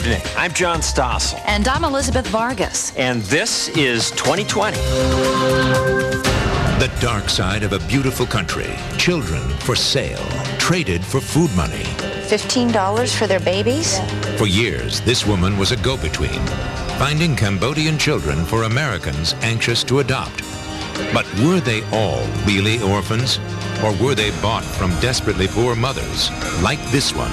evening. I'm John Stossel. And I'm Elizabeth Vargas. And this is 2020. The dark side of a beautiful country. Children for sale, traded for food money. $15 for their babies? For years, this woman was a go-between, finding Cambodian children for Americans anxious to adopt. But were they all really orphans? Or were they bought from desperately poor mothers, like this one,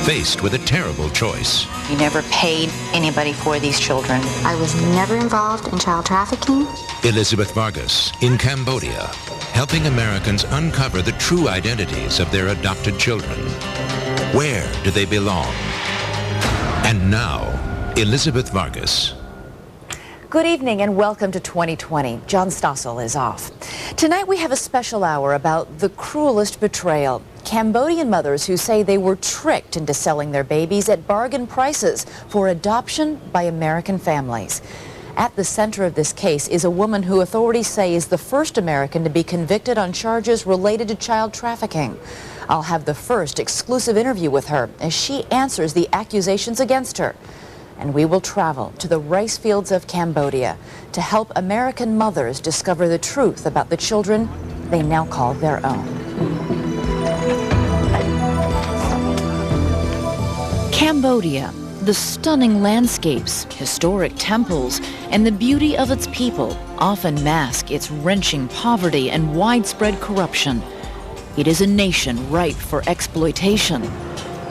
faced with a terrible choice? You never paid anybody for these children. I was never involved in child trafficking. Elizabeth Vargas in Cambodia, helping Americans uncover the true identities of their adopted children. Where do they belong? And now, Elizabeth Vargas. Good evening and welcome to 2020. John Stossel is off. Tonight we have a special hour about the cruelest betrayal. Cambodian mothers who say they were tricked into selling their babies at bargain prices for adoption by American families. At the center of this case is a woman who authorities say is the first American to be convicted on charges related to child trafficking. I'll have the first exclusive interview with her as she answers the accusations against her. And we will travel to the rice fields of Cambodia to help American mothers discover the truth about the children they now call their own. Cambodia, the stunning landscapes, historic temples, and the beauty of its people often mask its wrenching poverty and widespread corruption. It is a nation ripe for exploitation.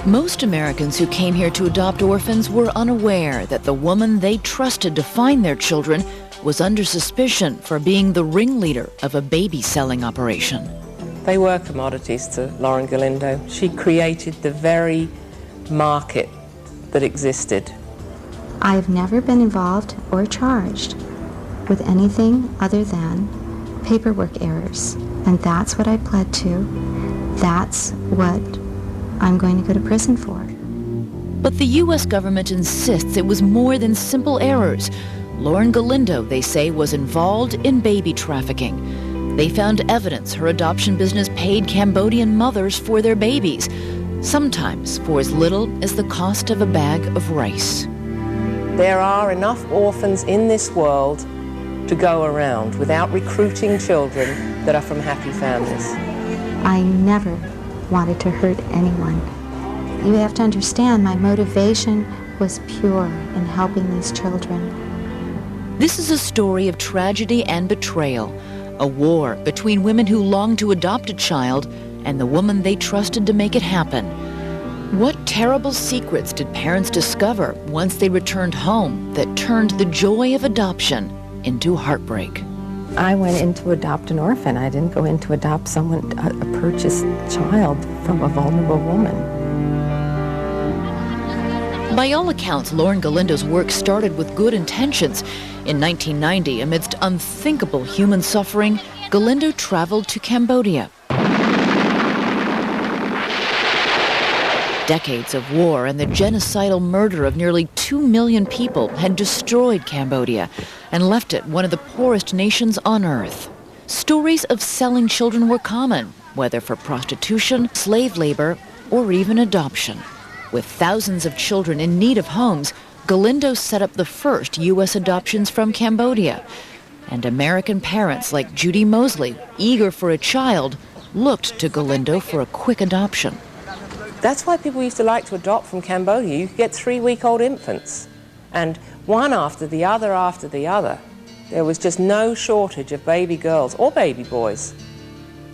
Most Americans who came here to adopt orphans were unaware that the woman they trusted to find their children was under suspicion for being the ringleader of a baby-selling operation. They were commodities to Laury Galindo. She created the very market that existed. I've never been involved or charged with anything other than paperwork errors. And that's what I pled to. That's what I'm going to go to prison for. But the U.S. government insists it was more than simple errors. Laury Galindo, they say, was involved in baby trafficking. They found evidence her adoption business paid Cambodian mothers for their babies, sometimes for as little as the cost of a bag of rice. There are enough orphans in this world to go around without recruiting children that are from happy families. I never wanted to hurt anyone. You have to understand, my motivation was pure in helping these children. This is a story of tragedy and betrayal, a war between women who longed to adopt a child and the woman they trusted to make it happen. What terrible secrets did parents discover once they returned home that turned the joy of adoption into heartbreak? I went in to adopt an orphan. I didn't go in to adopt someone, a purchased child from a vulnerable woman. By all accounts, Laury Galindo's work started with good intentions. In 1990, amidst unthinkable human suffering, Galindo traveled to Cambodia. Decades of war and the genocidal murder of nearly 2 million people had destroyed Cambodia and left it one of the poorest nations on earth. Stories of selling children were common, whether for prostitution, slave labor, or even adoption. With thousands of children in need of homes, Galindo set up the first U.S. adoptions from Cambodia. And American parents like Judy Mosley, eager for a child, looked to Galindo for a quick adoption. That's why people used to like to adopt from Cambodia. You could get 3-week-old infants, and one after the other after the other. There was just no shortage of baby girls or baby boys.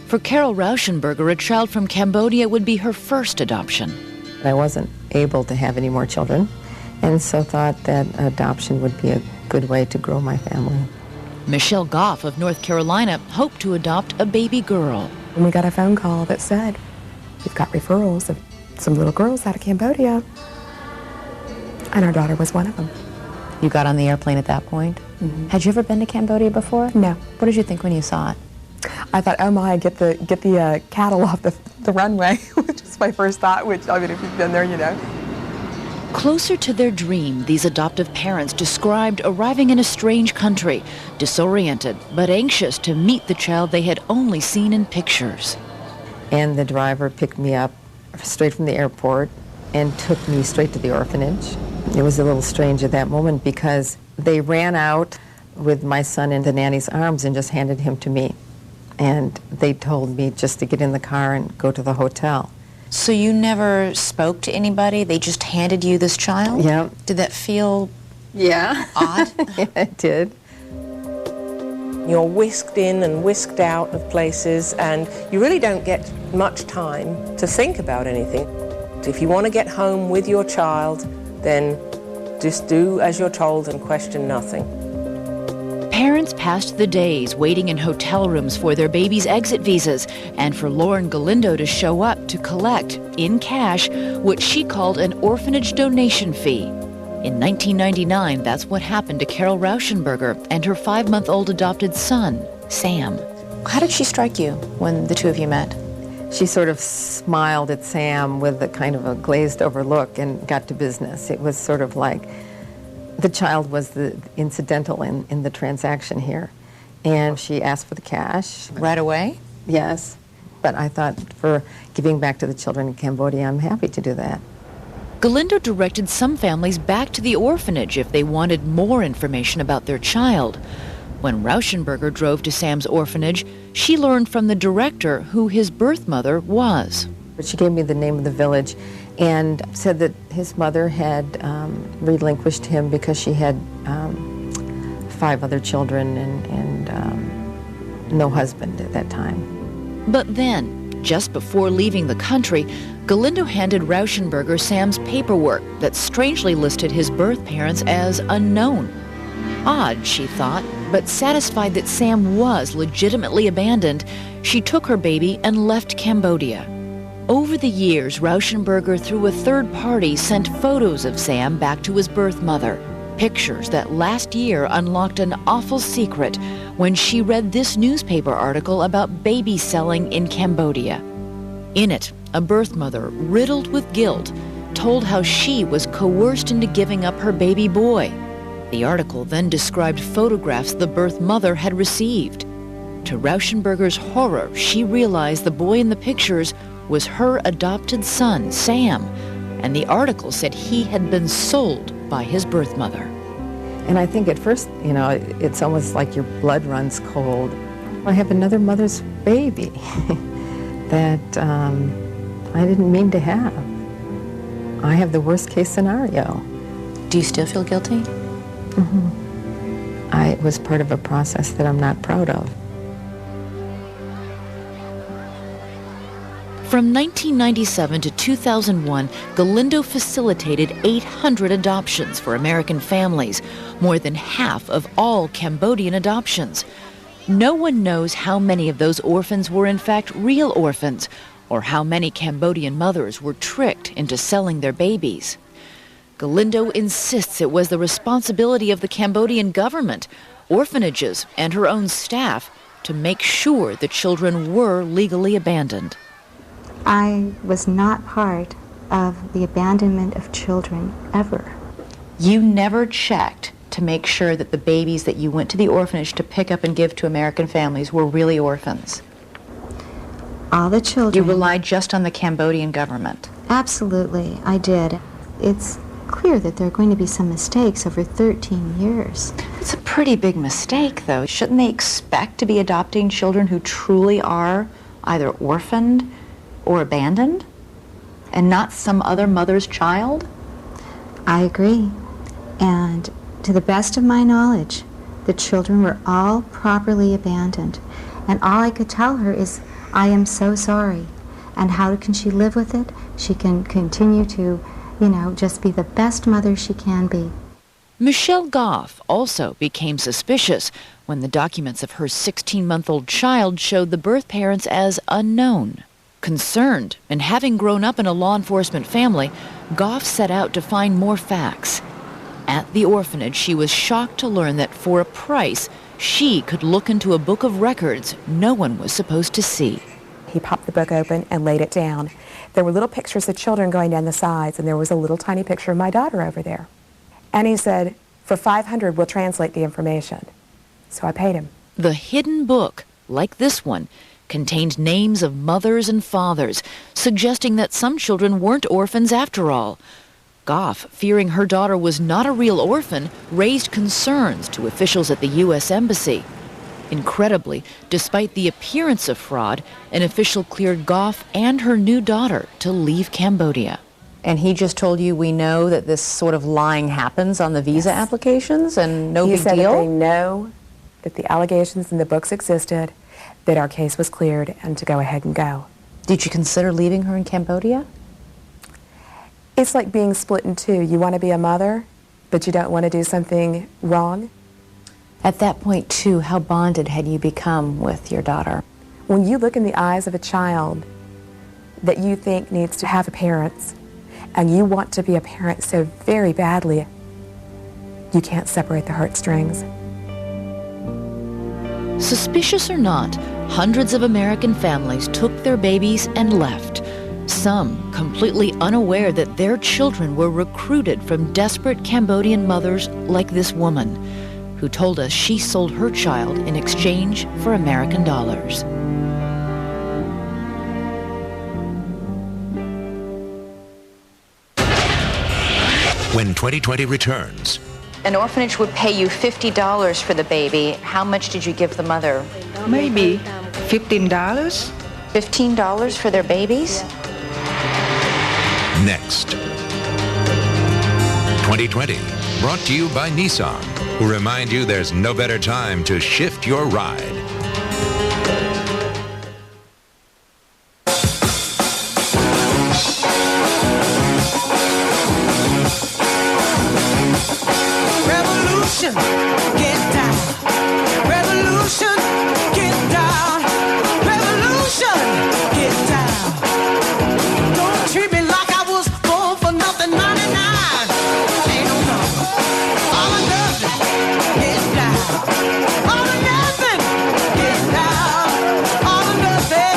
For Carol Rauschenberger, a child from Cambodia would be her first adoption. I wasn't able to have any more children, and so thought that adoption would be a good way to grow my family. Michelle Goff of North Carolina hoped to adopt a baby girl. And we got a phone call that said, we've got referrals of some little girls out of Cambodia. And our daughter was one of them. You got on the airplane at that point? Mm-hmm. Had you ever been to Cambodia before? No. What did you think when you saw it? I thought, oh my, get the cattle off the runway, which is my first thought, which, I mean, if you've been there, you know. Closer to their dream, these adoptive parents described arriving in a strange country, disoriented but anxious to meet the child they had only seen in pictures. And the driver picked me up straight from the airport and took me straight to the orphanage. It was a little strange at that moment because they ran out with my son in the nanny's arms and just handed him to me. And they told me just to get in the car and go to the hotel. So you never spoke to anybody? They just handed you this child? Yeah. Did that feel odd? Yeah, it did. You're whisked in and whisked out of places, and you really don't get much time to think about anything. If you want to get home with your child, then just do as you're told and question nothing. Parents passed the days waiting in hotel rooms for their babies' exit visas and for Laury Galindo to show up to collect, in cash, what she called an orphanage donation fee. In 1999, that's what happened to Carol Rauschenberger and her 5-month-old adopted son, Sam. How did she strike you when the two of you met? She sort of smiled at Sam with a kind of a glazed over look and got to business. It was sort of like the child was the incidental in the transaction here. And she asked for the cash. Right away? Yes. But I thought for giving back to the children in Cambodia, I'm happy to do that. Galindo directed some families back to the orphanage if they wanted more information about their child. When Rauschenberger drove to Sam's orphanage, she learned from the director who his birth mother was. She gave me the name of the village and said that his mother had relinquished him because she had 5 other children and no husband at that time. But then, just before leaving the country, Galindo handed Rauschenberger Sam's paperwork that strangely listed his birth parents as unknown. Odd, she thought, but satisfied that Sam was legitimately abandoned, she took her baby and left Cambodia. Over the years, Rauschenberger, through a third party, sent photos of Sam back to his birth mother. Pictures that last year unlocked an awful secret when she read this newspaper article about baby selling in Cambodia. In it, a birth mother, riddled with guilt, told how she was coerced into giving up her baby boy. The article then described photographs the birth mother had received. To Rauschenberger's horror, she realized the boy in the pictures was her adopted son, Sam, and the article said he had been sold by his birth mother. And I think at first, you know, it's almost like your blood runs cold. I have another mother's baby that I didn't mean to have. I have the worst case scenario. Do you still feel guilty? Mm-hmm. It was part of a process that I'm not proud of. From 1997 to 2001, Galindo facilitated 800 adoptions for American families, more than half of all Cambodian adoptions. No one knows how many of those orphans were in fact real orphans, or how many Cambodian mothers were tricked into selling their babies. Galindo insists it was the responsibility of the Cambodian government, orphanages, and her own staff to make sure the children were legally abandoned. I was not part of the abandonment of children ever. You never checked to make sure that the babies that you went to the orphanage to pick up and give to American families were really orphans? All the children... You relied just on the Cambodian government? Absolutely, I did. It's clear that there are going to be some mistakes over 13 years. It's a pretty big mistake, though. Shouldn't they expect to be adopting children who truly are either orphaned or abandoned, and not some other mother's child? I agree. And to the best of my knowledge, the children were all properly abandoned. And all I could tell her is, I am so sorry. And how can she live with it? She can continue to, just be the best mother she can be. Michelle Goff also became suspicious when the documents of her 16-month-old child showed the birth parents as unknown. Concerned, and having grown up in a law enforcement family, Goff set out to find more facts. At the orphanage, she was shocked to learn that for a price, she could look into a book of records no one was supposed to see. He popped the book open and laid it down. There were little pictures of children going down the sides, and there was a little tiny picture of my daughter over there. And he said, for $500, we'll translate the information. So I paid him. The hidden book, like this one, contained names of mothers and fathers, suggesting that some children weren't orphans after all. Goff, fearing her daughter was not a real orphan, raised concerns to officials at the U.S. Embassy. Incredibly, despite the appearance of fraud, an official cleared Goff and her new daughter to leave Cambodia. And he just told you, we know that this sort of lying happens on the visa applications and no big He said deal? that they know that the allegations in the books existed, that our case was cleared, and to go ahead and go. Did you consider leaving her in Cambodia? It's like being split in two. You want to be a mother, but you don't want to do something wrong. At that point, too, how bonded had you become with your daughter? When you look in the eyes of a child that you think needs to have parents, and you want to be a parent so very badly, you can't separate the heartstrings. Suspicious or not, hundreds of American families took their babies and left. Some completely unaware that their children were recruited from desperate Cambodian mothers like this woman, who told us she sold her child in exchange for American dollars. When 2020 returns, An orphanage would pay you $50 for the baby. How much did you give the mother? Maybe $15. $15 for their babies? next. 2020, brought to you by Nissan, who remind you there's no better time to shift your ride. Revolution, get down. Revolution, get down. Revolution, get down. Don't treat me like I was born for nothing. 99 ain't no number. All or nothing, get down. All or nothing, get down. All or nothing,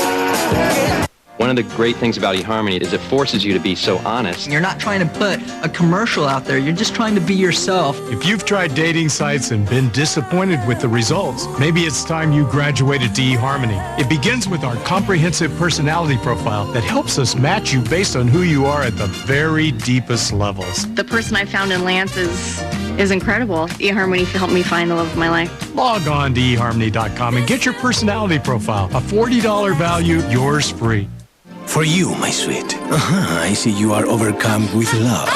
get down. One of the great things about eHarmony is it forces you to be so honest. You're not trying to put a commercial out there. You're just trying to be yourself. If you've tried dating sites and been disappointed with the results, maybe it's time you graduated to eHarmony. It begins with our comprehensive personality profile that helps us match you based on who you are at the very deepest levels. The person I found in Lance is incredible. eHarmony helped me find the love of my life. Log on to eHarmony.com and get your personality profile. A $40 value, yours free. For you, my sweet. I see you are overcome with love.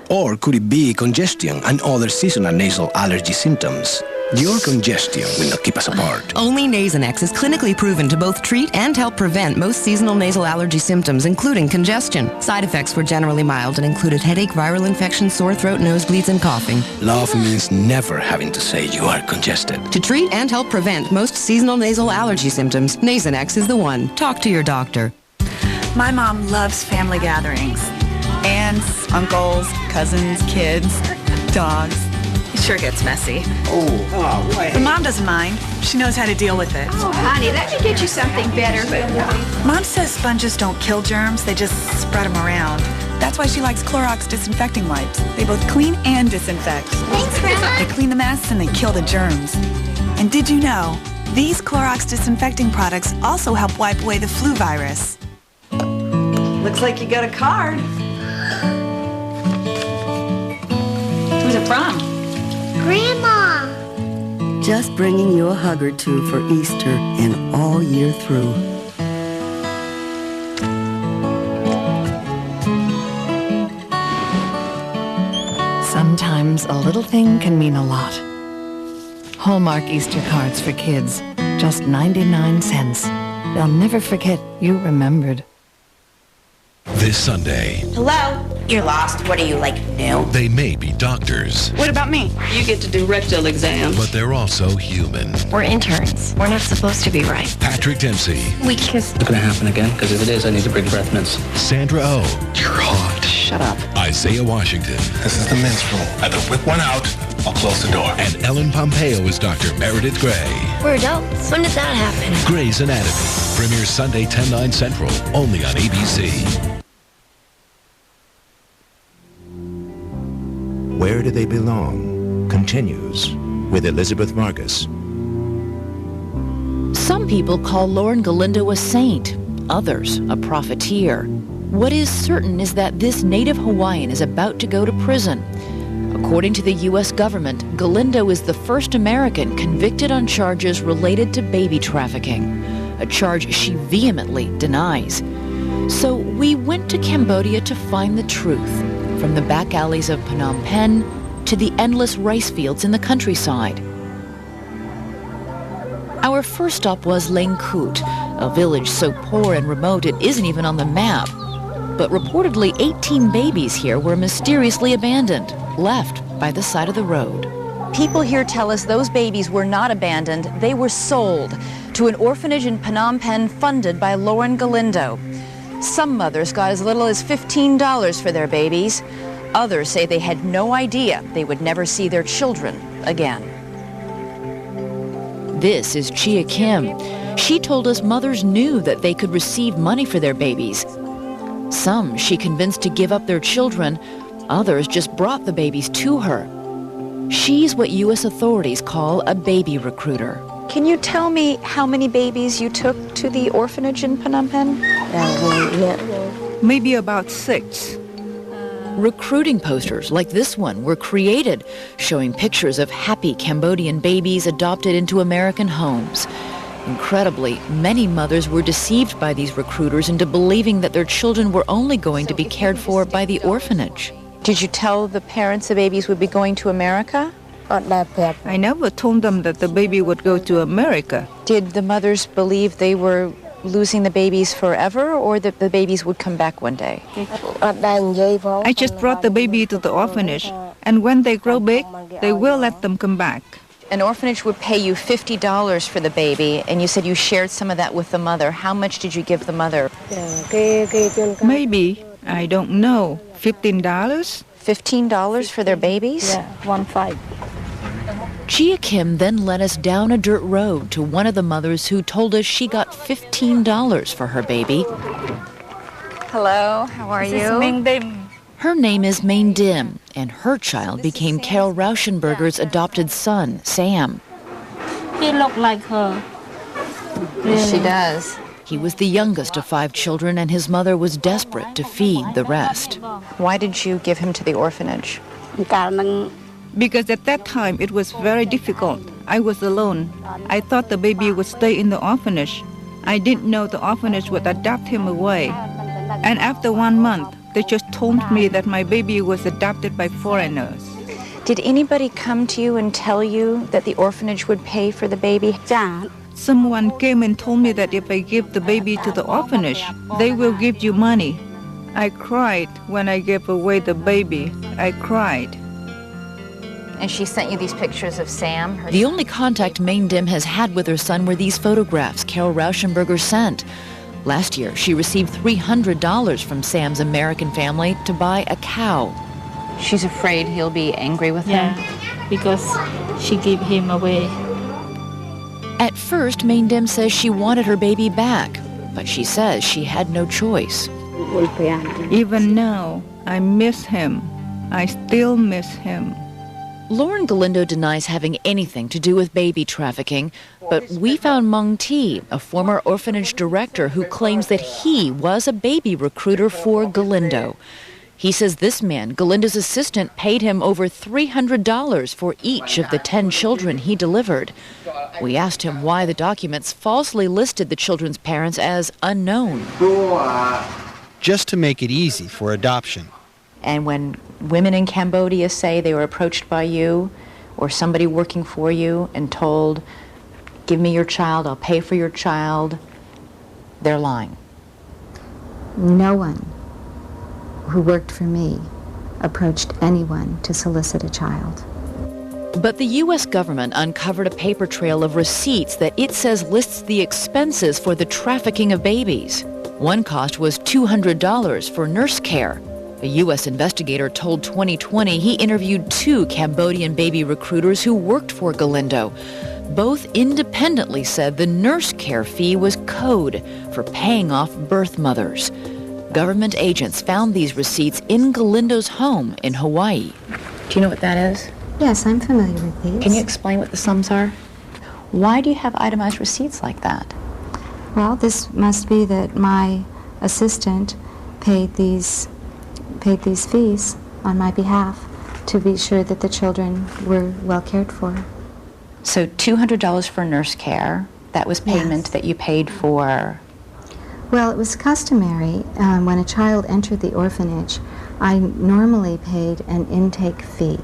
Or could it be congestion and other seasonal nasal allergy symptoms? Your congestion will not keep us apart. Only Nasonex is clinically proven to both treat and help prevent most seasonal nasal allergy symptoms, including congestion. Side effects were generally mild and included headache, viral infection, sore throat, nosebleeds, and coughing. Love means never having to say you are congested. To treat and help prevent most seasonal nasal allergy symptoms, Nasonex is the one. Talk to your doctor. My mom loves family gatherings. Aunts, uncles, cousins, kids, dogs. It sure gets messy. But Mom doesn't mind. She knows how to deal with it. Oh, honey, let me get you something better. Mom says sponges don't kill germs, they just spread them around. That's why she likes Clorox disinfecting wipes. They both clean and disinfect. Thanks, Grandma. They clean the mess and they kill the germs. And did you know, these Clorox disinfecting products also help wipe away the flu virus. Looks like you got a card. Who's it from? Grandma! Just bringing you a hug or two for Easter and all year through. Sometimes a little thing can mean a lot. Hallmark Easter cards for kids, just 99 cents. They'll never forget you remembered. This Sunday, Hello? You're lost. What are you, like, new? they may be doctors, What about me? You get to do rectal exams. but they're also human. We're interns. We're not supposed to be right. Patrick Dempsey, We kissed. It's gonna happen again, because if it is, I need to bring breath mints. Sandra Oh, you're hot. Shut up. Isaiah Washington, This is the men's room. Either whip one out, I'll close the door. and Ellen Pompeo as Dr. Meredith Grey. We're adults. When did that happen? Grey's Anatomy premieres Sunday 10/9 Central, only on ABC. Where Do They Belong continues with Elizabeth Vargas. Some people call Laury Galindo a saint, others a profiteer. What is certain is that this native Hawaiian is about to go to prison. According to the U.S. government, Galindo is the first American convicted on charges related to baby trafficking, a charge she vehemently denies. So we went to Cambodia to find the truth, from the back alleys of Phnom Penh to the endless rice fields in the countryside. Our first stop was Lengkut, a village so poor and remote it isn't even on the map. But reportedly 18 babies here were mysteriously abandoned, left by the side of the road. People here tell us those babies were not abandoned, they were sold to an orphanage in Phnom Penh funded by Laury Galindo. Some mothers got as little as $15 for their babies. Others say they had no idea they would never see their children again. This is Chia Kim. She told us mothers knew that they could receive money for their babies. Some she convinced to give up their children. Others just brought the babies to her. She's what U.S. authorities call a baby recruiter. Can you tell me how many babies you took to the orphanage in Phnom Penh? Maybe about 6. Recruiting posters like this one were created, showing pictures of happy Cambodian babies adopted into American homes. Incredibly, many mothers were deceived by these recruiters into believing that their children were only going to be cared for by the orphanage. Did you tell the parents the babies would be going to America? I never told them that the baby would go to America. Did the mothers believe they were losing the babies forever, or that the babies would come back one day? I just brought the baby to the orphanage, and when they grow big, they will let them come back. An orphanage would pay you $50 for the baby, and you said you shared some of that with the mother. How much did you give the mother? Maybe, I don't know, $15? $15 for their babies? Yeah, 1.5. Chia Kim then led us down a dirt road to one of the mothers who told us she got $15 for her baby. Hello, how are you? Her name is Main Dim, and her child became Carol Rauschenberger's adopted son, Sam. He looked like her. Yes, she does. He was the youngest of 5 children, and his mother was desperate to feed the rest. Why did you give him to the orphanage? Because at that time it was very difficult. I was alone. I thought the baby would stay in the orphanage. I didn't know the orphanage would adopt him away. And after 1 month, they just told me that my baby was adopted by foreigners. Did anybody come to you and tell you that the orphanage would pay for the baby? Someone came and told me that if I give the baby to the orphanage, they will give you money. I cried when I gave away the baby. I cried. And she sent you these pictures of Sam? The only contact Main Dim has had with her son were these photographs Carol Rauschenberger sent. Last year, she received $300 from Sam's American family to buy a cow. She's afraid he'll be angry with her? Yeah, because she gave him away. At first, Main Dim says she wanted her baby back, but she says she had no choice. Even now, I miss him. I still miss him. Laury Galindo denies having anything to do with baby trafficking, but we found Mung Ti, a former orphanage director who claims that he was a baby recruiter for Galindo. He says this man, Galindo's assistant, paid him over $300 for each of the 10 children he delivered. We asked him why the documents falsely listed the children's parents as unknown. Just to make it easy for adoption. And when women in Cambodia say they were approached by you or somebody working for you and told, give me your child, I'll pay for your child, they're lying. No one who worked for me approached anyone to solicit a child. But the U.S. government uncovered a paper trail of receipts that it says lists the expenses for the trafficking of babies. One cost was $200 for nurse care. A U.S. investigator told 2020 he interviewed 2 Cambodian baby recruiters who worked for Galindo. Both independently said the nurse care fee was code for paying off birth mothers. Government agents found these receipts in Galindo's home in Hawaii. Do you know what that is? Yes, I'm familiar with these. Can you explain what the sums are? Why do you have itemized receipts like that? Well, this must be that my assistant paid these fees on my behalf to be sure that the children were well cared for. So $200 for nurse care, that was payment that you paid for? Well, it was customary when a child entered the orphanage. I normally paid an intake fee.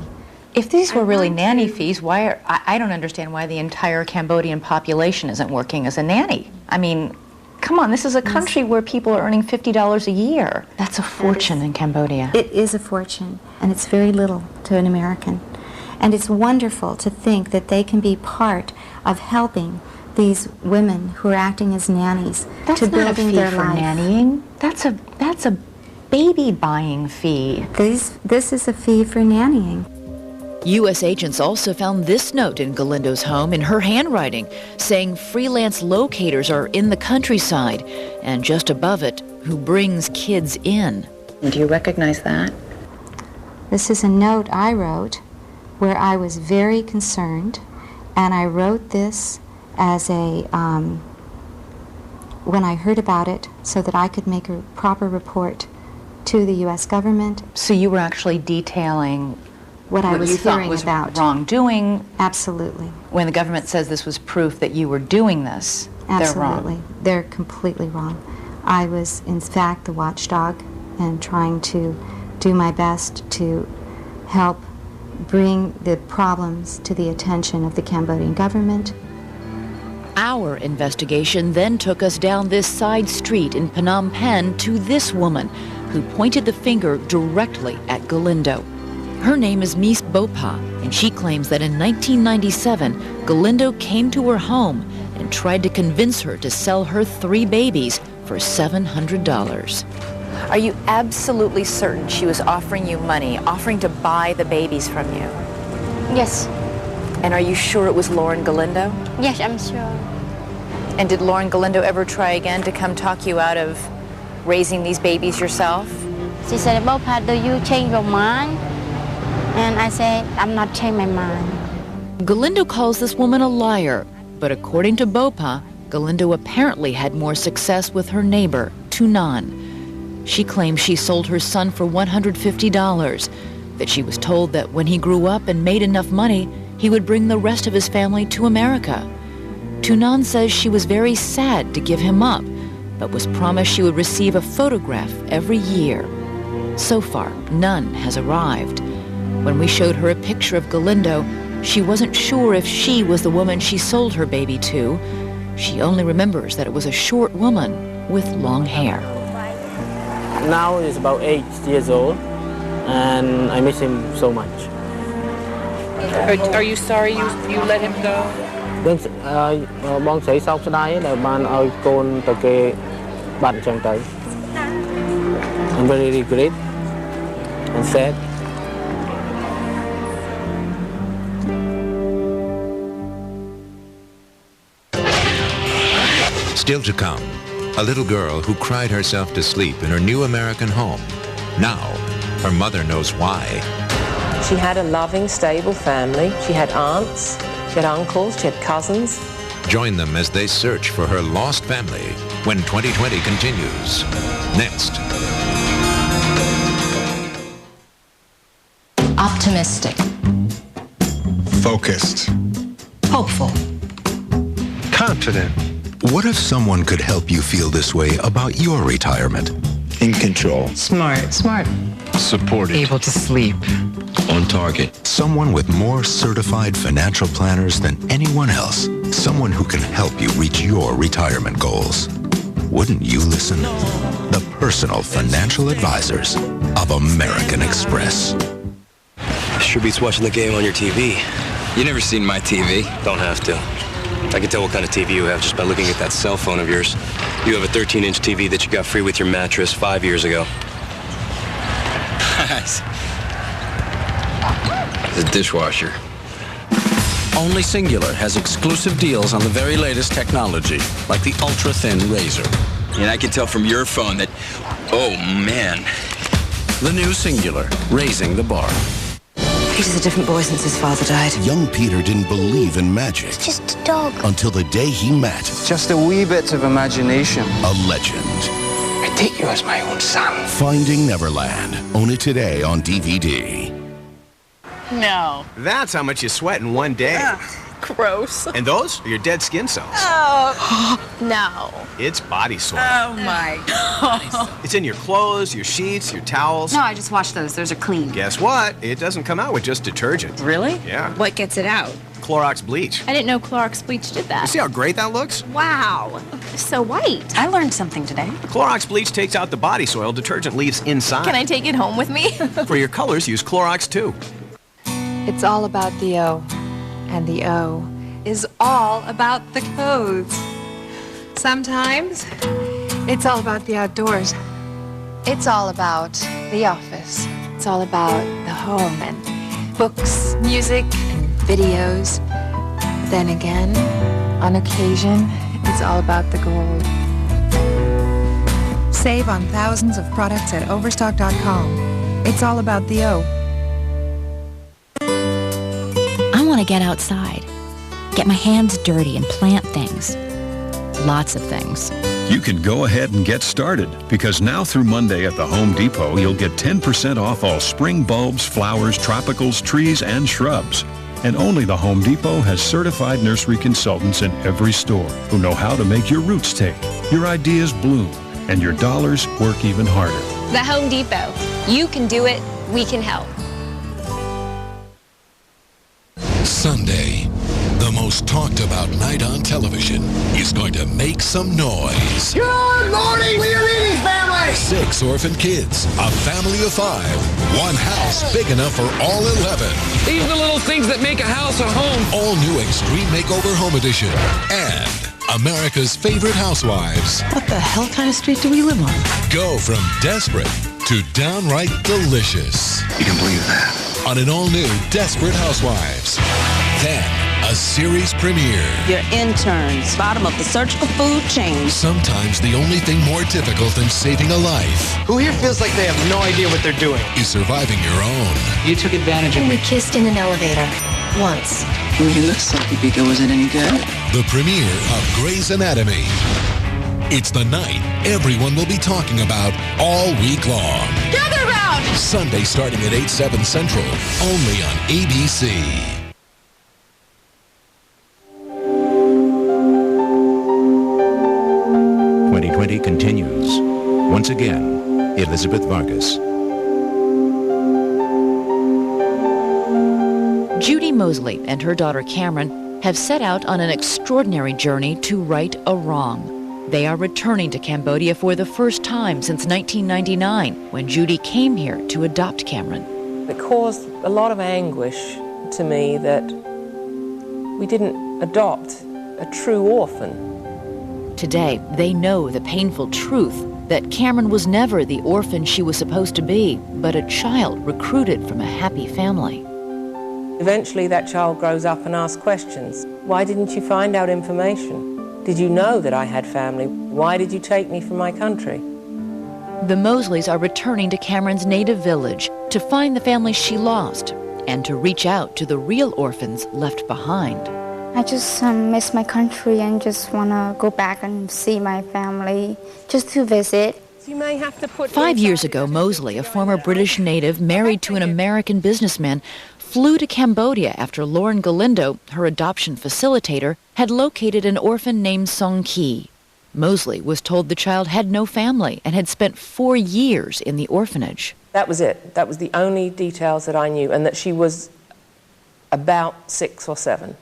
If these were really nanny fees, I don't understand why the entire Cambodian population isn't working as a nanny. I mean, come on, this is a country where people are earning $50 a year. That's a fortune in Cambodia. It is a fortune, and it's very little to an American. And it's wonderful to think that they can be part of helping these women who are acting as nannies to building their life. That's not a fee for nannying. That's a baby buying fee. This is a fee for nannying. U.S. agents also found this note in Galindo's home in her handwriting, saying freelance locators are in the countryside, and just above it, who brings kids in. Do you recognize that? This is a note I wrote where I was very concerned, and I wrote this as a, when I heard about it, so that I could make a proper report to the U.S. government. So you were actually detailing what I was you thought hearing was about. Wrongdoing. Absolutely. When the government says this was proof that you were doing this, Absolutely. they're wrong. They're completely wrong. I was, in fact, the watchdog and trying to do my best to help bring the problems to the attention of the Cambodian government. Our investigation then took us down this side street in Phnom Penh to this woman who pointed the finger directly at Galindo. Her name is Mies Bopa, and she claims that in 1997, Galindo came to her home and tried to convince her to sell her 3 babies for $700. Are you absolutely certain she was offering you money, offering to buy the babies from you? Yes. And are you sure it was Lauren Galindo? Yes, I'm sure. And did Lauren Galindo ever try again to come talk you out of raising these babies yourself? She said, Bopa, do you change your mind? And I said, I'm not changing my mind. Galindo calls this woman a liar, but according to Bopa, Galindo apparently had more success with her neighbor, Tunan. She claims she sold her son for $150, that she was told that when he grew up and made enough money, he would bring the rest of his family to America. Tunan says she was very sad to give him up, but was promised she would receive a photograph every year. So far, none has arrived. When we showed her a picture of Galindo, she wasn't sure if she was the woman she sold her baby to. She only remembers that it was a short woman with long hair. Now he's about 8 years old, and I miss him so much. Are you sorry you let him go? I'm very regret and sad. Still to come, a little girl who cried herself to sleep in her new American home. Now, her mother knows why. She had a loving, stable family. She had aunts, she had uncles, she had cousins. Join them as they search for her lost family when 2020 continues. Next. Optimistic. Focused. Hopeful. Confident. What if someone could help you feel this way about your retirement? In control. Smart. Supported. Able to sleep. On target. Someone with more certified financial planners than anyone else. Someone who can help you reach your retirement goals. Wouldn't you listen? The personal financial advisors of American Express. Sure beats watching the game on your TV. You never seen my TV? Don't have to. I can tell what kind of TV you have just by looking at that cell phone of yours. You have a 13-inch TV that you got free with your mattress 5 years ago. The dishwasher. Only Singular has exclusive deals on the very latest technology, like the ultra-thin razor. And I can tell from your phone that, oh man. The new Singular, raising the bar. Peter's a different boy since his father died. Young Peter didn't believe in magic. It's just a dog. Until the day he met. Just a wee bit of imagination. A legend. I take you as my own son. Finding Neverland. Only today on DVD. No. That's how much you sweat in one day. Ugh, gross. And those are your dead skin cells. Oh, no. It's body soil. Oh, my God. It's in your clothes, your sheets, your towels. No, I just washed those. Those are clean. Guess what? It doesn't come out with just detergent. Really? Yeah. What gets it out? Clorox bleach. I didn't know Clorox bleach did that. You see how great that looks? Wow. So white. I learned something today. Clorox bleach takes out the body soil detergent leaves inside. Can I take it home with me? For your colors, use Clorox too. It's all about the O. And the O is all about the clothes. Sometimes it's all about the outdoors. It's all about the office. It's all about the home and books, music, and videos. Then again, on occasion, it's all about the gold. Save on thousands of products at Overstock.com. It's all about the O. I want to get outside, get my hands dirty and plant things. Lots of things. You can go ahead and get started because now through Monday at the Home Depot, you'll get 10% off all spring bulbs, flowers, tropicals, trees, and shrubs. And only the Home Depot has certified nursery consultants in every store who know how to make your roots take, your ideas bloom, and your dollars work even harder. The Home Depot. You can do it. We can help. Sunday, the most talked about night on television, is going to make some noise. Good morning, Leonini's family! 6 orphan kids, a family of 5, one house big enough for all 11. These are the little things that make a house a home. All new Extreme Makeover Home Edition. And America's favorite housewives. What the hell kind of street do we live on? Go from desperate to downright delicious. You can believe that. On an all-new Desperate Housewives. Then, a series premiere. Your interns, bottom of the surgical food chain. Sometimes the only thing more difficult than saving a life. Who here feels like they have no idea what they're doing? Is surviving your own. You took advantage of me. We kissed in an elevator. Once. You look so Pika, was it any good? The premiere of Grey's Anatomy. It's the night everyone will be talking about all week long. Gather round! Sunday starting at 8/7 Central, only on ABC. Continues. Once again, Elizabeth Vargas. Judy Mosley and her daughter Cameron have set out on an extraordinary journey to right a wrong. They are returning to Cambodia for the first time since 1999, when Judy came here to adopt Cameron. It caused a lot of anguish to me that we didn't adopt a true orphan. Today, they know the painful truth that Cameron was never the orphan she was supposed to be, but a child recruited from a happy family. Eventually, that child grows up and asks questions. Why didn't you find out information? Did you know that I had family? Why did you take me from my country? The Mosleys are returning to Cameron's native village to find the family she lost and to reach out to the real orphans left behind. I just miss my country and just want to go back and see my family, just to visit. You may have to put 5 years ago, Mosley, a former British native married to an American businessman, flew to Cambodia after Laury Galindo, her adoption facilitator, had located an orphan named Song Ki. Mosley was told the child had no family and had spent 4 years in the orphanage. That was it. That was the only details that I knew, and that she was about 6 or 7.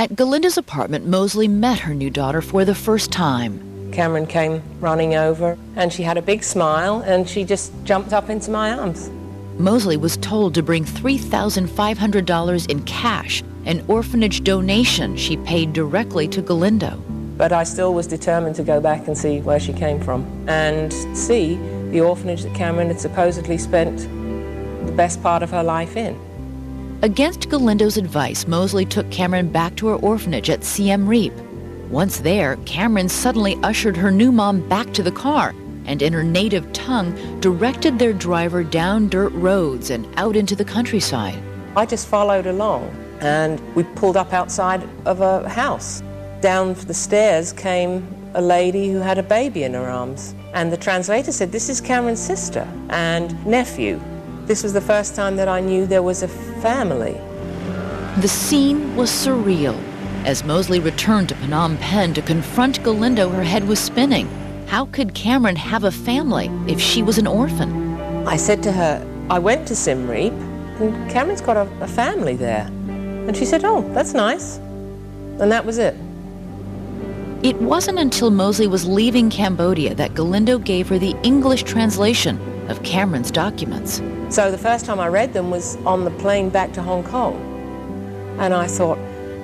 At Galinda's apartment, Mosley met her new daughter for the first time. Cameron came running over, and she had a big smile, and she just jumped up into my arms. Mosley was told to bring $3,500 in cash, an orphanage donation she paid directly to Galindo. But I still was determined to go back and see where she came from, and see the orphanage that Cameron had supposedly spent the best part of her life in. Against Galindo's advice, Mosley took Cameron back to her orphanage at Siem Reap. Once there, Cameron suddenly ushered her new mom back to the car and in her native tongue directed their driver down dirt roads and out into the countryside. I just followed along, and we pulled up outside of a house. Down the stairs came a lady who had a baby in her arms. And the translator said, this is Cameron's sister and nephew. This was the first time that I knew there was a family. The scene was surreal. As Mosley returned to Phnom Penh to confront Galindo, her head was spinning. How could Cameron have a family if she was an orphan? I said to her, I went to Siem Reap, and Cameron's got a family there. And she said, oh, that's nice. And that was it. It wasn't until Mosley was leaving Cambodia that Galindo gave her the English translation of Cameron's documents. So the first time I read them was on the plane back to Hong Kong. And I thought,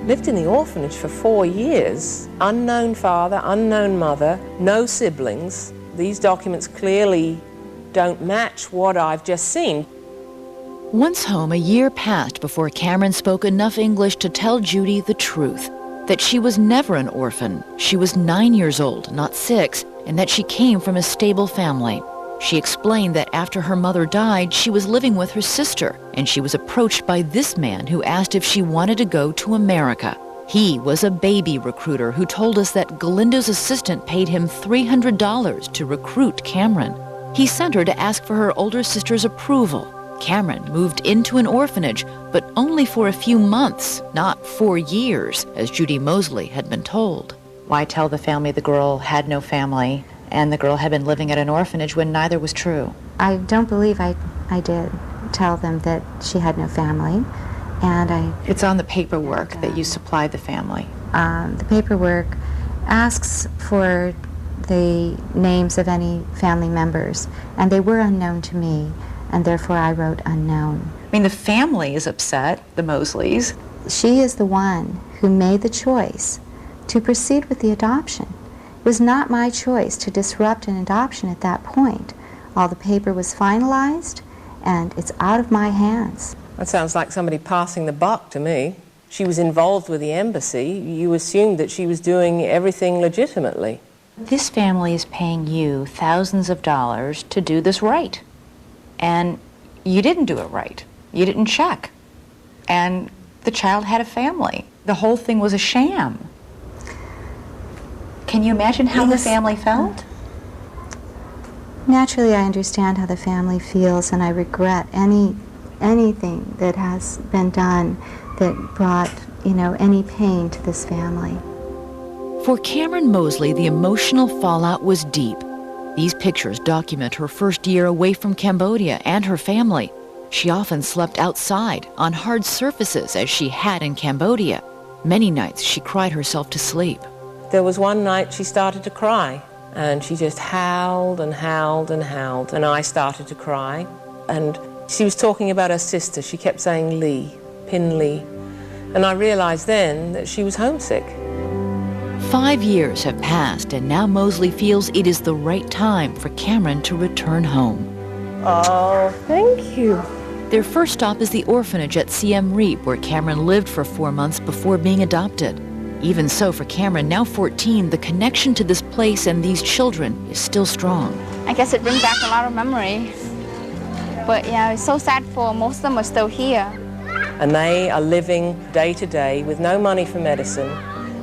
lived in the orphanage for 4 years, unknown father, unknown mother, no siblings. These documents clearly don't match what I've just seen. Once home, a year passed before Cameron spoke enough English to tell Judy the truth, that she was never an orphan. She was 9 years old, not 6, and that she came from a stable family. She explained that after her mother died, she was living with her sister, and she was approached by this man who asked if she wanted to go to America. He was a baby recruiter who told us that Galindo's assistant paid him $300 to recruit Cameron. He sent her to ask for her older sister's approval. Cameron moved into an orphanage, but only for a few months, not 4 years, as Judy Mosley had been told. Why tell the family the girl had no family and the girl had been living at an orphanage when neither was true? I don't believe I did tell them that she had no family, and It's on the paperwork that you supplied the family. The paperwork asks for the names of any family members, and they were unknown to me, and therefore I wrote unknown. I mean, the family is upset, the Mosleys. She is the one who made the choice to proceed with the adoption. It was not my choice to disrupt an adoption at that point. All the paper was finalized, and it's out of my hands. That sounds like somebody passing the buck to me. She was involved with the embassy. You assumed that she was doing everything legitimately. This family is paying you thousands of dollars to do this right. And you didn't do it right. You didn't check. And the child had a family. The whole thing was a sham. Can you imagine how the family felt? Naturally, I understand how the family feels, and I regret anything that has been done that brought, any pain to this family. For Cameron Mosley, the emotional fallout was deep. These pictures document her first year away from Cambodia and her family. She often slept outside on hard surfaces as she had in Cambodia. Many nights she cried herself to sleep. There was one night she started to cry, and she just howled and howled and howled, and I started to cry. And she was talking about her sister. She kept saying Lee, Pin Lee. And I realized then that she was homesick. 5 years have passed, and now Mosley feels it is the right time for Cameron to return home. Oh, thank you. Their first stop is the orphanage at Siem Reap, where Cameron lived for 4 months before being adopted. Even so, for Cameron, now 14, the connection to this place and these children is still strong. I guess it brings back a lot of memory. But yeah, it's so sad for most of them are still here. And they are living day to day with no money for medicine,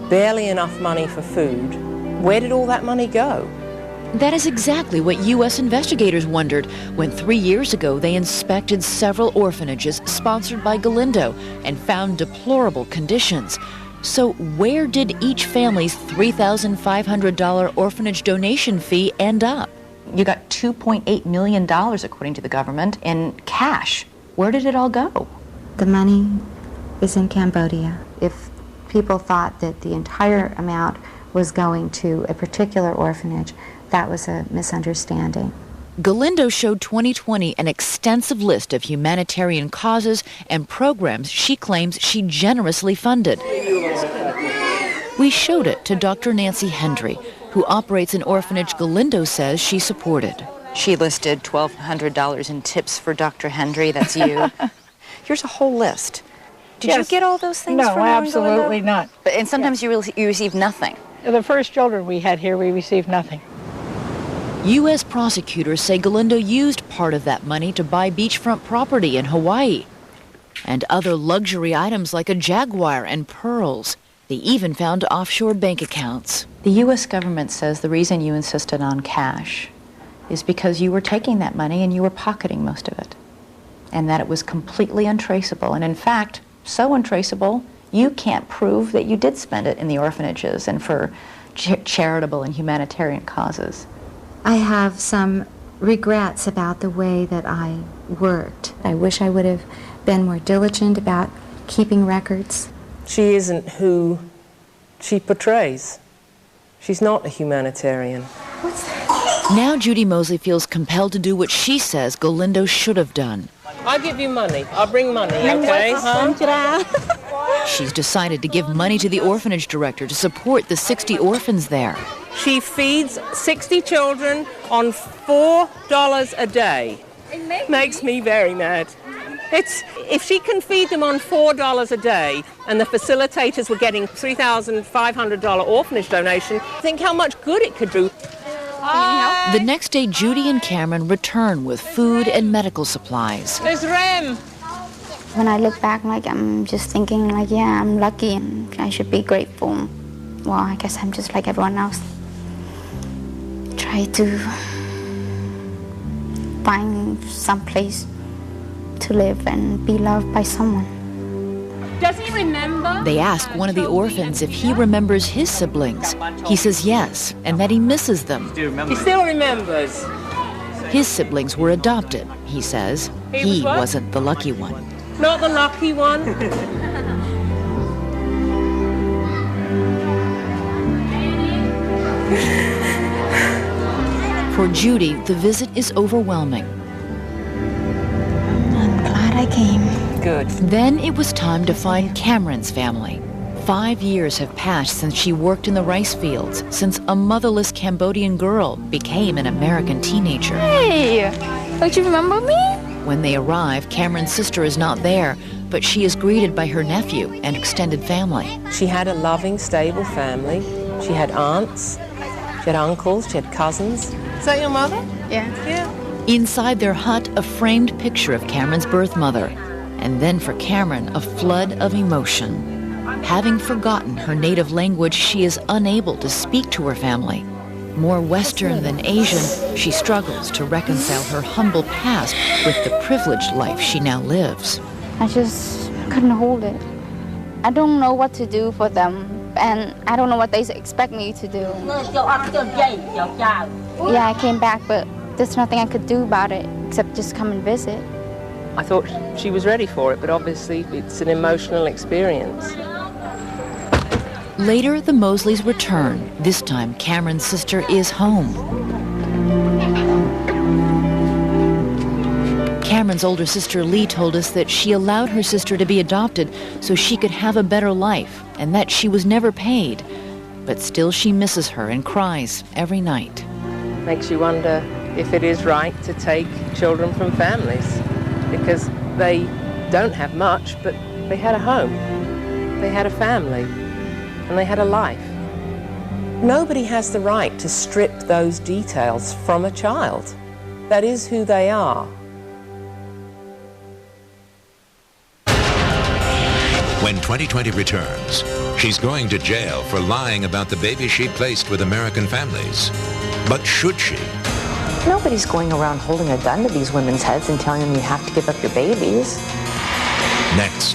barely enough money for food. Where did all that money go? That is exactly what U.S. investigators wondered when 3 years ago they inspected several orphanages sponsored by Galindo and found deplorable conditions. So where did each family's $3,500 orphanage donation fee end up? You got $2.8 million, according to the government, in cash. Where did it all go? The money is in Cambodia. If people thought that the entire amount was going to a particular orphanage, that was a misunderstanding. Galindo showed 2020 an extensive list of humanitarian causes and programs she claims she generously funded. We showed it to Dr. Nancy Hendry, who operates an orphanage Galindo says she supported. She listed $1,200 in tips for Dr. Hendry, that's you. Here's a whole list. Did you get all those things No, from absolutely not. And sometimes you receive nothing. The first children we had here, we received nothing. U.S. prosecutors say Galindo used part of that money to buy beachfront property in Hawaii and other luxury items like a Jaguar and pearls. They even found offshore bank accounts. The U.S. government says the reason you insisted on cash is because you were taking that money and you were pocketing most of it, and that it was completely untraceable. And in fact, so untraceable, you can't prove that you did spend it in the orphanages and for charitable and humanitarian causes. I have some regrets about the way that I worked. I wish I would have been more diligent about keeping records. She isn't who she portrays. She's not a humanitarian. Now Judy Mosley feels compelled to do what she says Galindo should have done. I'll give you money. I'll bring money, okay? She's decided to give money to the orphanage director to support the 60 orphans there. She feeds 60 children on $4 a day. Makes me very mad. If she can feed them on $4 a day and the facilitators were getting $3,500 orphanage donation, think how much good it could do. The next day, Judy and Cameron return with food and medical supplies. There's Rem. When I look back, I'm just thinking, yeah, I'm lucky and I should be grateful. Well, I guess I'm just like everyone else. Try to find some place to live and be loved by someone. Does he remember? They ask one of the orphans if he remembers his siblings. He says yes, and that he misses them. He still remembers. His siblings were adopted, he says. He wasn't the lucky one. Not the lucky one. For Judy, the visit is overwhelming. I'm glad I came. Good. Then it was time to find Cameron's family. 5 years have passed since she worked in the rice fields, since a motherless Cambodian girl became an American teenager. Hey, don't you remember me? When they arrive, Cameron's sister is not there, but she is greeted by her nephew and extended family. She had a loving, stable family. She had aunts, she had uncles, she had cousins. Is that your mother? Yeah. Inside their hut, a framed picture of Cameron's birth mother. And then for Cameron, a flood of emotion. Having forgotten her native language, she is unable to speak to her family. More Western than Asian, she struggles to reconcile her humble past with the privileged life she now lives. I just couldn't hold it. I don't know what to do for them, and I don't know what they expect me to do. Yeah, I came back, but there's nothing I could do about it except just come and visit. I thought she was ready for it, but obviously it's an emotional experience. Later, the Mosleys return. This time, Cameron's sister is home. Cameron's older sister Lee told us that she allowed her sister to be adopted so she could have a better life, and that she was never paid. But still she misses her and cries every night. Makes you wonder if it is right to take children from families, because they don't have much, but they had a home, they had a family, and they had a life. Nobody has the right to strip those details from a child. That is who they are. When 2020 returns, she's going to jail for lying about the baby she placed with American families. But should she? Nobody's going around holding a gun to these women's heads and telling them you have to give up your babies. Next.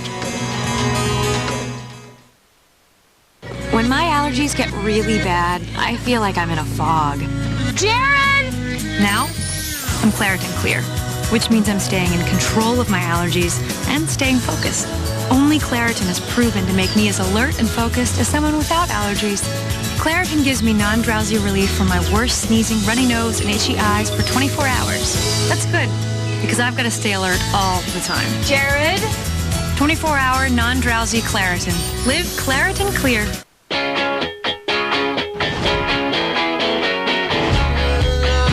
When my allergies get really bad, I feel like I'm in a fog. Jared! Now, I'm Claritin Clear, which means I'm staying in control of my allergies and staying focused. Only Claritin is proven to make me as alert and focused as someone without allergies. Claritin gives me non-drowsy relief from my worst sneezing, runny nose, and itchy eyes for 24 hours. That's good, because I've got to stay alert all the time. Jared? 24-hour non-drowsy Claritin. Live Claritin Clear.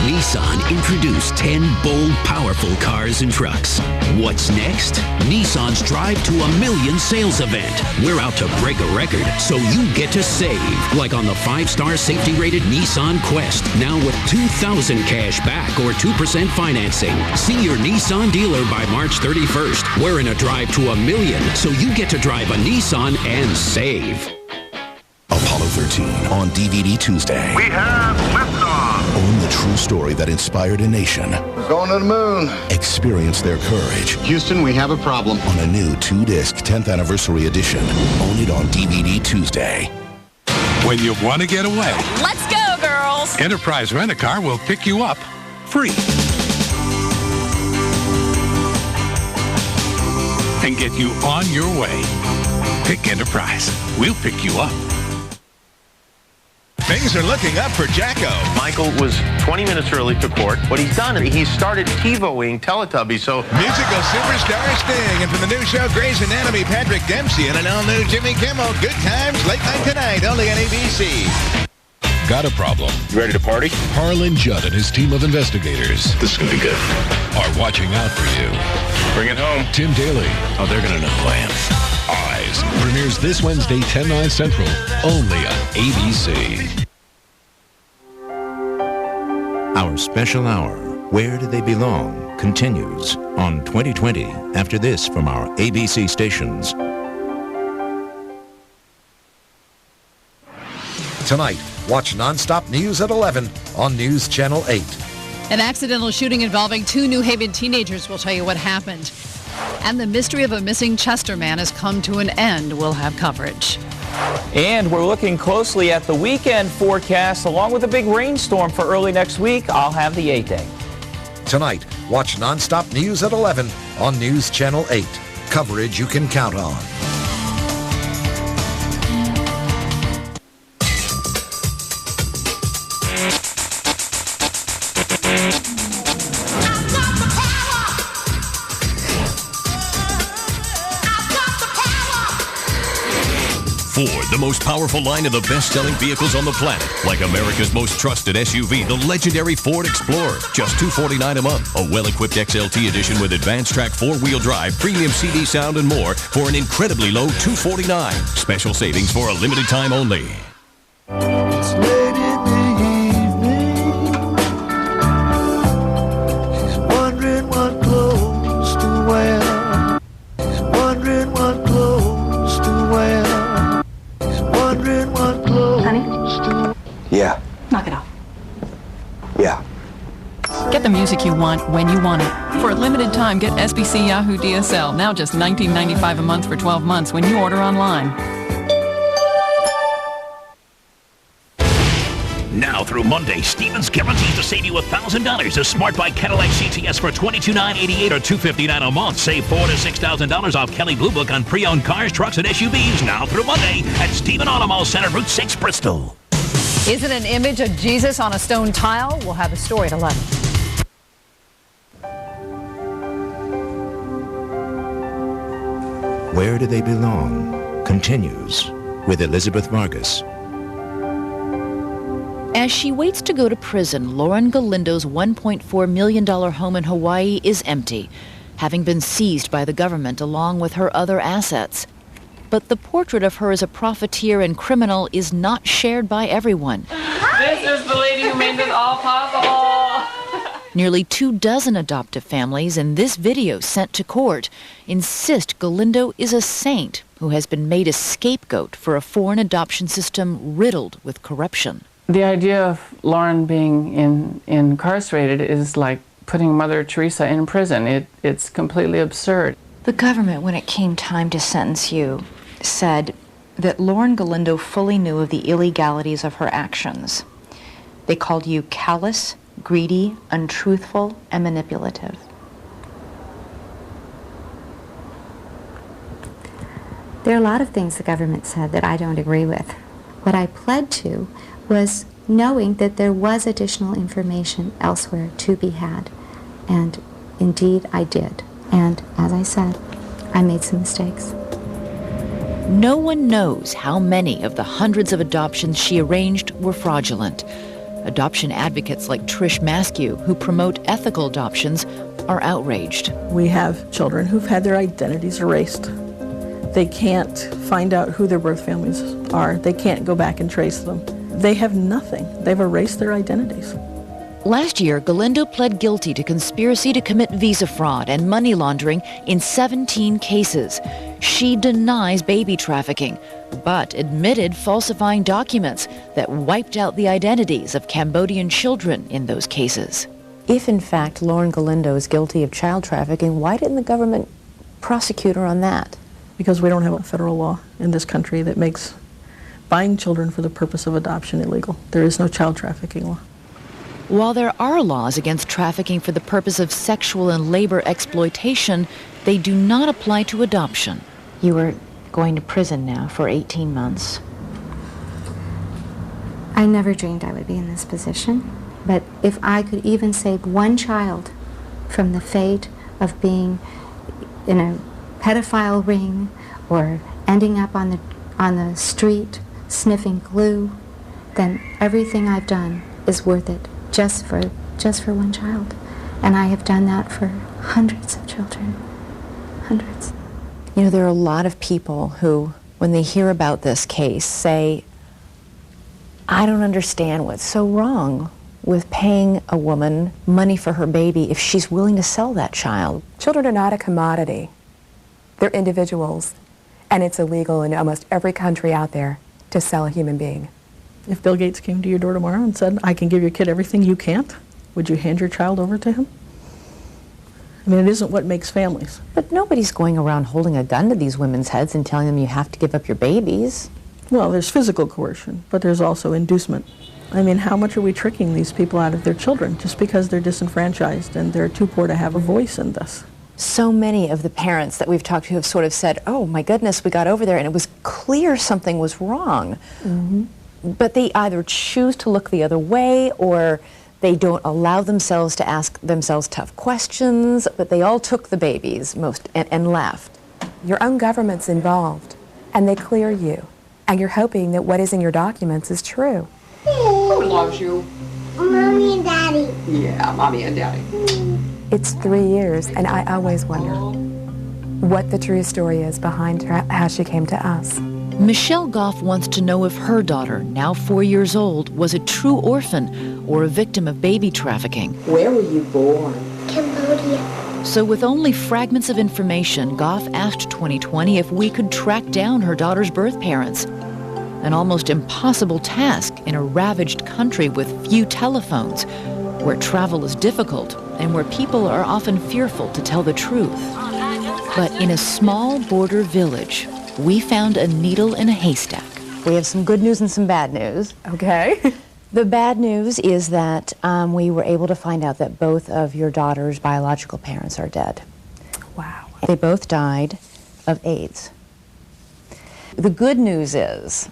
Nissan introduced 10 bold, powerful cars and trucks. What's next? Nissan's Drive to a Million sales event. We're out to break a record, so you get to save. Like on the 5-star safety-rated Nissan Quest, now with $2,000 cash back or 2% financing. See your Nissan dealer by March 31st. We're in a Drive to a Million, so you get to drive a Nissan and save. Apollo 13 on DVD Tuesday. We have liftoff. Own the true story that inspired a nation. We're going to the moon. Experience their courage. Houston, we have a problem. On a new 2-disc 10th anniversary edition. Own it on DVD Tuesday. When you want to get away, Let's go, girls. Enterprise Rent-A-Car will pick you up free and get you on your way. Pick Enterprise. We'll pick you up. Things are looking up for Jacko. Michael was 20 minutes early to court. What he's done, he started TiVoing Teletubbies, so... Musical superstar Sting, and from the new show Grey's Anatomy, Patrick Dempsey, and an all-new Jimmy Kimmel. Good times, late night tonight, only on ABC. Got a problem? You ready to party? Harlan Judd and his team of investigators. This is going to be good. Are watching out for you. Bring it home. Tim Daly. Oh, they're going to know who I am. Eyes premieres this Wednesday, 10/9 Central, only on ABC. Our special hour, Where Do They Belong, continues on 2020 after this from our ABC stations. Tonight, watch Nonstop News at 11 on News Channel 8. An accidental shooting involving 2 New Haven teenagers will tell you what happened. And the mystery of a missing Chester man has come to an end. We'll have coverage. And we're looking closely at the weekend forecast along with a big rainstorm for early next week. I'll have the 8-day. Tonight, watch Nonstop News at 11 on News Channel 8. Coverage you can count on. Ford, the most powerful line of the best-selling vehicles on the planet. Like America's most trusted SUV, the legendary Ford Explorer. Just $249 a month. A well-equipped XLT edition with advanced track 4-wheel drive, premium CD sound, and more for an incredibly low $249. Special savings for a limited time only. It's late in the evening. She's wondering what clothes to wear. She's wondering what clothes to wear. Yeah. Knock it off. Yeah. Get the music you want when you want it. For a limited time, get SBC Yahoo DSL, now just $19.95 a month for 12 months when you order online. Now through Monday, Stevens guarantees to save you $1,000. A Smart Buy Cadillac CTS for $22,988 or $259 a month. Save $4,000 to $6,000 off Kelley Blue Book on pre-owned cars, trucks, and SUVs. Now through Monday at Stephen Auto Mall Center, Route 6, Bristol. Is it an image of Jesus on a stone tile? We'll have a story at 11. Where Do They Belong continues with Elizabeth Vargas. As she waits to go to prison, Laury Galindo's $1.4 million home in Hawaii is empty, having been seized by the government along with her other assets. But the portrait of her as a profiteer and criminal is not shared by everyone. This is the lady who made this all possible. Nearly 24 adoptive families in this video sent to court insist Galindo is a saint who has been made a scapegoat for a foreign adoption system riddled with corruption. The idea of Lauren being incarcerated is like putting Mother Teresa in prison. It's completely absurd. The government, when it came time to sentence you, said that Laury Galindo fully knew of the illegalities of her actions. They called you callous, greedy, untruthful, and manipulative. There are a lot of things the government said that I don't agree with. What I pled to was knowing that there was additional information elsewhere to be had. And indeed, I did. And as I said, I made some mistakes. No one knows how many of the hundreds of adoptions she arranged were fraudulent. Adoption advocates like Trish Maskew, who promote ethical adoptions, are outraged. We have children who've had their identities erased. They can't find out who their birth families are. They can't go back and trace them. They have nothing. They've erased their identities. Last year, Galindo pled guilty to conspiracy to commit visa fraud and money laundering in 17 cases. She denies baby trafficking, but admitted falsifying documents that wiped out the identities of Cambodian children in those cases. If, in fact, Laury Galindo is guilty of child trafficking, why didn't the government prosecute her on that? Because we don't have a federal law in this country that makes buying children for the purpose of adoption illegal. There is no child trafficking law. While there are laws against trafficking for the purpose of sexual and labor exploitation, they do not apply to adoption. You were going to prison now for 18 months. I never dreamed I would be in this position, but if I could even save one child from the fate of being in a pedophile ring or ending up on the street sniffing glue, then everything I've done is worth it just for one child. And I have done that for hundreds of children. Hundreds. You know, there are a lot of people who, when they hear about this case, say, I don't understand what's so wrong with paying a woman money for her baby if she's willing to sell that child. Children are not a commodity. They're individuals, and it's illegal in almost every country out there to sell a human being. If Bill Gates came to your door tomorrow and said, I can give your kid everything you can't, would you hand your child over to him? I mean, it isn't what makes families. But nobody's going around holding a gun to these women's heads and telling them you have to give up your babies. Well, there's physical coercion, but there's also inducement. I mean, how much are we tricking these people out of their children just because they're disenfranchised and they're too poor to have a voice in this? So many of the parents that we've talked to have sort of said, oh my goodness, we got over there and it was clear something was wrong. Mm-hmm. But they either choose to look the other way or they don't allow themselves to ask themselves tough questions, but they all took the babies and left. Your own government's involved, and they clear you, and you're hoping that what is in your documents is true. Who loves you? Mommy and Daddy. Yeah, Mommy and Daddy. It's 3 years, and I always wonder what the true story is behind how she came to us. Michelle Goff wants to know if her daughter, now 4 years old, was a true orphan or a victim of baby trafficking. Where were you born? Cambodia. So with only fragments of information, Goff asked 2020 if we could track down her daughter's birth parents. An almost impossible task in a ravaged country with few telephones, where travel is difficult and where people are often fearful to tell the truth. But in a small border village, we found a needle in a haystack. We have some good news and some bad news. Okay. The bad news is that we were able to find out that both of your daughter's biological parents are dead. Wow. They both died of AIDS. The good news is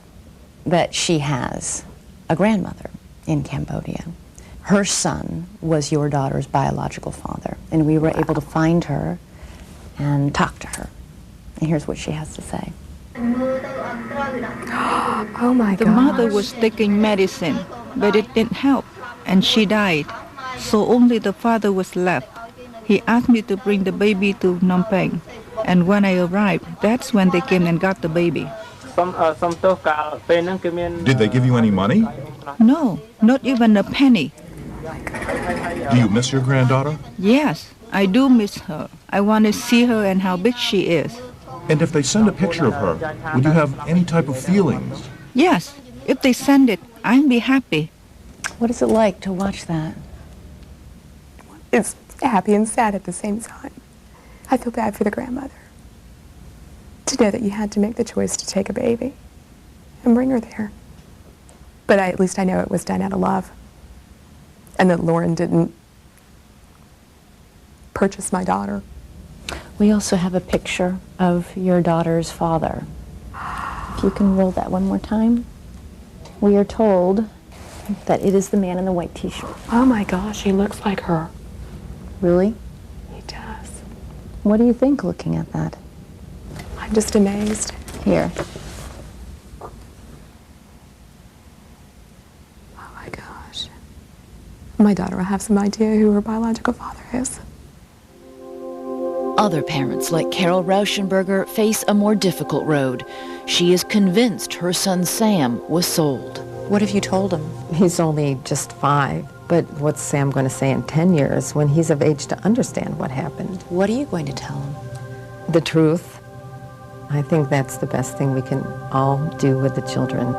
that she has a grandmother in Cambodia. Her son was your daughter's biological father, and we were able to find her and talk to her. And here's what she has to say. Oh my God. The mother was taking medicine, but it didn't help, and she died. So only the father was left. He asked me to bring the baby to Phnom Penh, and when I arrived, that's when they came and got the baby. Did they give you any money? No, not even a penny. Do you miss your granddaughter? Yes, I do miss her. I want to see her and how big she is. And if they send a picture of her, would you have any type of feelings? Yes, if they send it, I'd be happy. What is it like to watch that? It's happy and sad at the same time. I feel bad for the grandmother. To know that you had to make the choice to take a baby and bring her there. But at least I know it was done out of love. And that Lauren didn't purchase my daughter. We also have a picture of your daughter's father. If you can roll that one more time. We are told that it is the man in the white t-shirt. Oh my gosh, he looks like her. Really? He does. What do you think looking at that? I'm just amazed. Here. Oh my gosh. My daughter will have some idea who her biological father is. Other parents, like Carol Rauschenberger, face a more difficult road. She is convinced her son Sam was sold. What have you told him? He's only just 5, but what's Sam going to say in 10 years when he's of age to understand what happened? What are you going to tell him? The truth. I think that's the best thing we can all do with the children.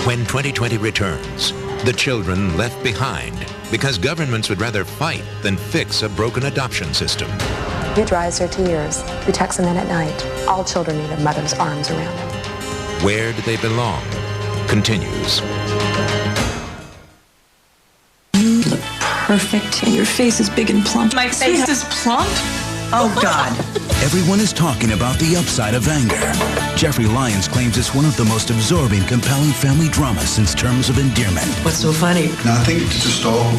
When 2020 returns, the children left behind because governments would rather fight than fix a broken adoption system. He dries their tears. He tucks them in at night. All children need a mother's arms around them. Where do they belong? Continues. You look perfect, and your face is big and plump. My face is plump? Oh, God. Everyone is talking about the upside of anger. Jeffrey Lyons claims it's one of the most absorbing, compelling family dramas since Terms of Endearment. What's so funny? Nothing, it's just all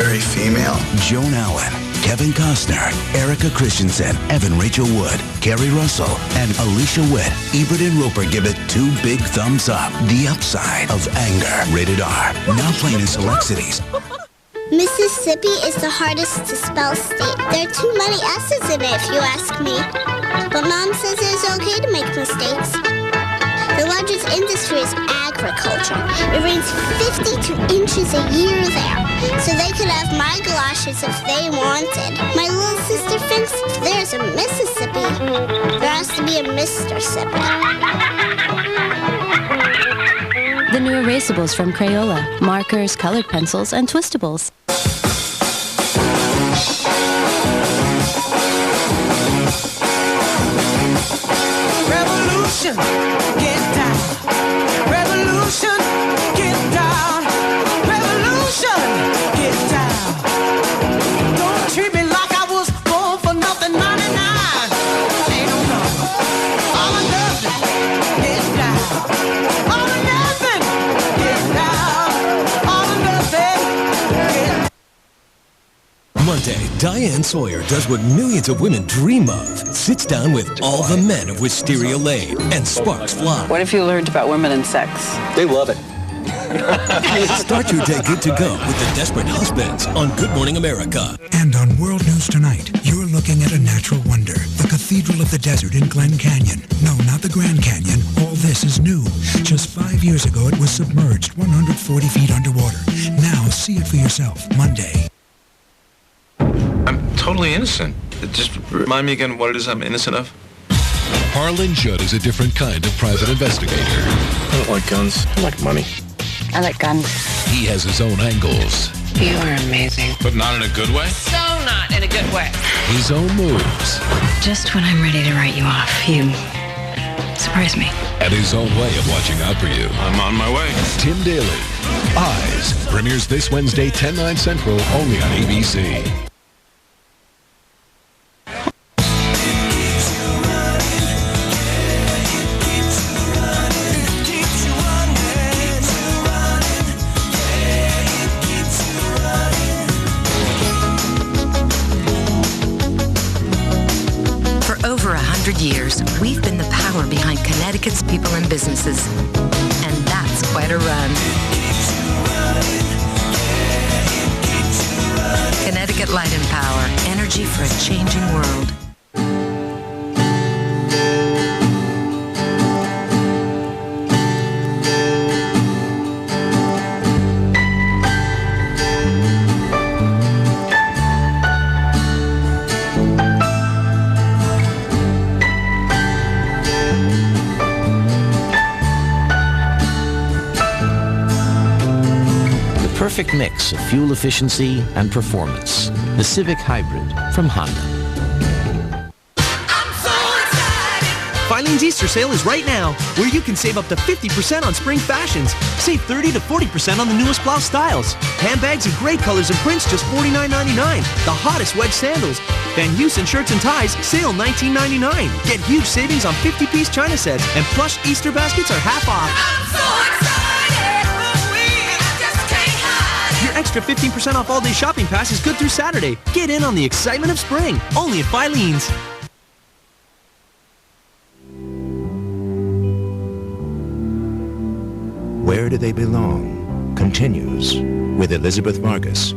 very female. Joan Allen, Kevin Costner, Erica Christensen, Evan Rachel Wood, Kerry Russell, and Alicia Witt. Ebert and Roper give it 2 big thumbs up. The Upside of Anger. Rated R. Now playing in select cities. Mississippi is the hardest to spell state. There are too many S's in it, if you ask me. But Mom says it's okay to make mistakes. The largest industry is agriculture. It rains 52 inches a year there, so they could have my galoshes if they wanted. My little sister thinks if there's a Mississippi, there has to be a Mr. Sippy. The new erasables from Crayola, markers, colored pencils, and twistables. Revolution, get down. Revolution, get down. Revolution, get down. Don't treat me like I was born for nothing, 99. Ain't no number. All or nothing, get down. All or nothing, get down. All or nothing, get down. Monday, Diane Sawyer does what millions of women dream of. Sits down with all the men of Wisteria Lane and sparks fly. What have you learned about women and sex? They love it. Start your day good to go with the Desperate Husbands on Good Morning America. And on World News Tonight, you're looking at a natural wonder, the Cathedral of the Desert in Glen Canyon. No, not the Grand Canyon. All this is new. Just 5 years ago, it was submerged 140 feet underwater. Now, see it for yourself, Monday. I'm totally innocent. Just remind me again what it is I'm innocent of. Harlan Judd is a different kind of private investigator. I don't like guns. I like money. I like guns. He has his own angles. You are amazing. But not in a good way? So not in a good way. His own moves. Just when I'm ready to write you off, you surprise me. And his own way of watching out for you. I'm on my way. Tim Daly. Eyes. Premieres this Wednesday, 10/9 Central, only on ABC. Years, we've been the power behind Connecticut's people and businesses. And that's quite a run. Connecticut Light and Power, energy for a changing world. Perfect mix of fuel efficiency and performance. The Civic Hybrid from Honda. Filene's Easter sale is right now, where you can save up to 50% on spring fashions. Save 30 to 40% on the newest blouse styles. Handbags in great colors and prints, just $49.99. The hottest wedge sandals. Van Heusen shirts and ties, sale $19.99. Get huge savings on 50-piece China sets, and plush Easter baskets are half off. Your extra 15% off all-day shopping pass is good through Saturday. Get in on the excitement of spring, only at Filene's. Where do they belong? Continues with Elizabeth Vargas.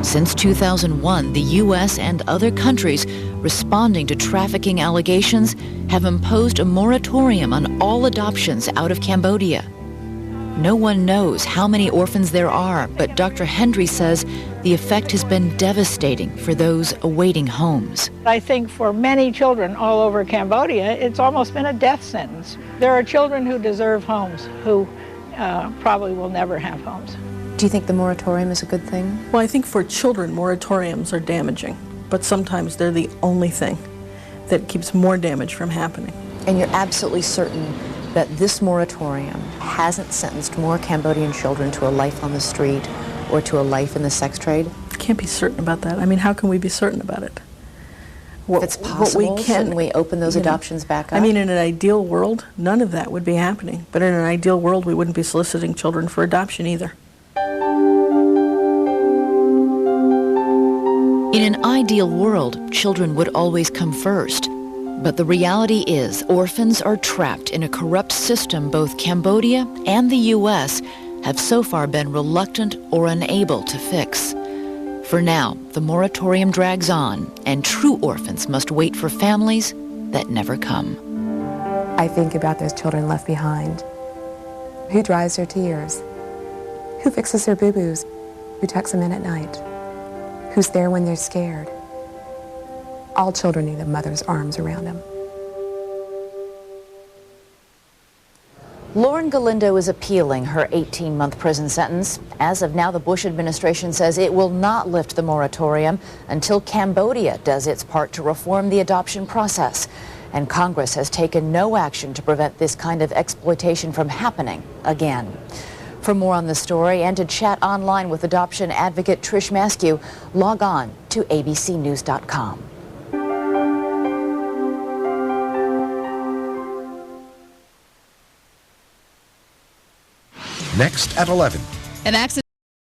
Since 2001, the U.S. and other countries responding to trafficking allegations have imposed a moratorium on all adoptions out of Cambodia. No one knows how many orphans there are, but Dr. Hendry says the effect has been devastating for those awaiting homes. I think for many children all over Cambodia, it's almost been a death sentence. There are children who deserve homes who probably will never have homes. Do you think the moratorium is a good thing? Well, I think for children, moratoriums are damaging, but sometimes they're the only thing that keeps more damage from happening. And you're absolutely certain that this moratorium hasn't sentenced more Cambodian children to a life on the street or to a life in the sex trade? Can't be certain about that. I mean, how can we be certain about it? If it's possible, shouldn't we open those adoptions back up? I mean, in an ideal world, none of that would be happening. But in an ideal world, we wouldn't be soliciting children for adoption either. In an ideal world, children would always come first. But the reality is orphans are trapped in a corrupt system both Cambodia and the U.S. have so far been reluctant or unable to fix. For now, the moratorium drags on, and true orphans must wait for families that never come. I think about those children left behind. Who dries their tears? Who fixes their boo-boos? Who tucks them in at night? Who's there when they're scared? All children need a mother's arms around them. Laury Galindo is appealing her 18-month prison sentence. As of now, the Bush administration says it will not lift the moratorium until Cambodia does its part to reform the adoption process. And Congress has taken no action to prevent this kind of exploitation from happening again. For more on the story and to chat online with adoption advocate Trish Maskew, log on to abcnews.com. Next at 11. An accident